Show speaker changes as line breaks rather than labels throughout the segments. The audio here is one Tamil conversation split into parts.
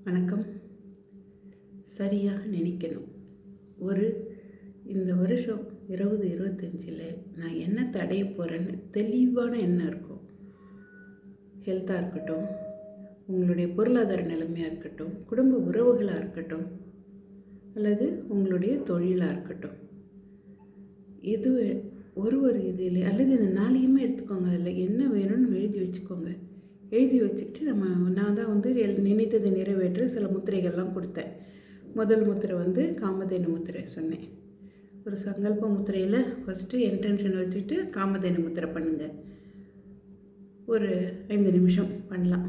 வணக்கம். சரியாக நினைக்கணும். இந்த வருஷம் 2025 நான் என்னத்தை அடைய போகிறேன்னு தெளிவான எண்ணம் இருக்கும். ஹெல்த்தாக இருக்கட்டும், உங்களுடைய பொருளாதார நிலைமையாக இருக்கட்டும், குடும்ப உறவுகளாக இருக்கட்டும், அல்லது உங்களுடைய தொழிலாக இருக்கட்டும், இது ஒரு இதில் அல்லது இந்த நாளையுமே எடுத்துக்கோங்க. அதில் என்ன வேணும்னு எழுதி வச்சுக்கோங்க. எழுதி வச்சுக்கிட்டு நான் தான் நினைத்ததை நிறைவேற்ற சில முத்திரைகள்லாம் கொடுத்தேன். முதல் முத்திரை காமதேனு முத்திரை சொன்னேன். ஒரு சங்கல்ப முத்திரையில் ஃபஸ்ட்டு இன்டென்ஷன் வச்சுட்டு காமதேனு முத்திரை பண்ணுங்கள். ஒரு 5 நிமிஷம் பண்ணலாம்.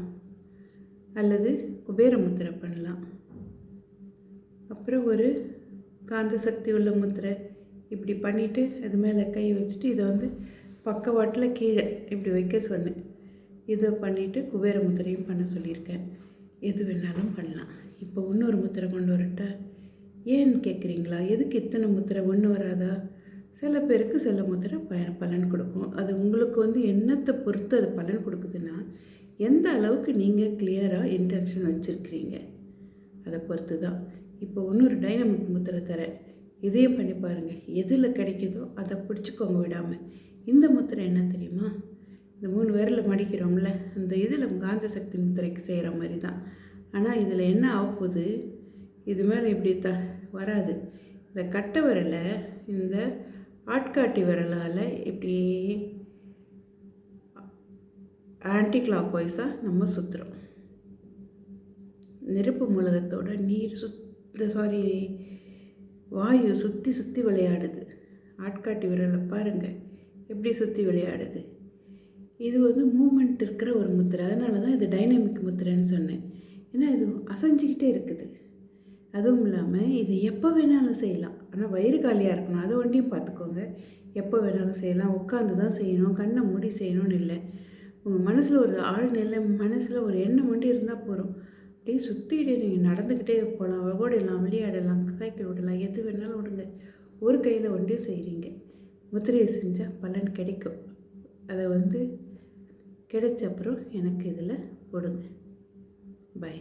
அல்லது குபேர முத்திரை பண்ணலாம். அப்புறம் ஒரு காந்த சக்தி உள்ள முத்திரை இப்படி பண்ணிவிட்டு அது மேலே கை வச்சுட்டு இதை பக்கவாட்டில் கீழே இப்படி வைக்க சொன்னேன். இதை பண்ணிவிட்டு குபேர முத்திரையும் பண்ண சொல்லியிருக்கேன். எது வேணாலும் பண்ணலாம். இப்போ இன்னொரு முத்திரை கொண்டு வரட்ட ஏன்னு கேட்குறீங்களா? எதுக்கு இத்தனை முத்திரை ஒன்று வராதா? சில பேருக்கு சில முத்திரை பலன் கொடுக்கும். அது உங்களுக்கு என்னத்தை பொறுத்து அது பலன் கொடுக்குதுன்னா, எந்த அளவுக்கு நீங்கள் கிளியராக இன்டென்ஷன் வச்சுருக்கிறீங்க அதை பொறுத்து தான். இப்போ இன்னொரு டைனமிக் முத்திரை தரேன். இதையும் பண்ணி பாருங்கள். எதில் கிடைக்குதோ அதை பிடிச்சிக்கோங்க விடாமல். இந்த முத்திரை என்ன தெரியுமா? இந்த 3 விரலில் மடிக்கிறோம்ல, அந்த இதில் காந்த சக்தி முத்திரைக்கு செய்கிற மாதிரி தான். ஆனால் இதில் என்ன ஆகப்போகுது, இது மேலே இப்படி வராது. இந்த கட்டை விரலை இந்த ஆட்காட்டி விரலால் இப்படி ஆன்டி கிளாக் வைஸாக நம்ம சுற்றுறோம். நெருப்பு மூலகத்தோட வாயு சுற்றி சுற்றி விளையாடுது. ஆட்காட்டி விரலை பாருங்கள் எப்படி சுற்றி விளையாடுது. இது மூமெண்ட் இருக்கிற ஒரு முத்திரை. அதனால தான் இது டைனமிக் முத்திரைன்னு சொன்னேன். ஏன்னா இது அசைஞ்சிக்கிட்டே இருக்குது. அதுவும் இல்லாமல் இது எப்போ வேணாலும் செய்யலாம். ஆனால் வயிறு காலியாக இருக்கணும். அதை ஒன்றையும் பார்த்துக்கோங்க. எப்போ வேணாலும் செய்யலாம். உட்காந்து தான் செய்யணும், கண்ணை மூடி செய்யணும்னு இல்லை. உங்கள் மனசில் ஒரு ஆழ்நிலை, மனசில் ஒரு எண்ணம் ஒன்று இருந்தால் போகிறோம். அப்படியே சுற்றிக்கிட்டே நீங்கள் நடந்துக்கிட்டே போகலாம், ஓடலாம், விளையாடலாம், சைக்கிள் விடலாம், எது வேணாலும் விடுங்க. ஒரு கையில் ஒன்றையும் செய்கிறீங்க. முத்திரையை செஞ்சால் பலன் கிடைக்கும். அதை கிடைச்ச அப்புறம் எனக்கு இதில் போடுங்க. பை.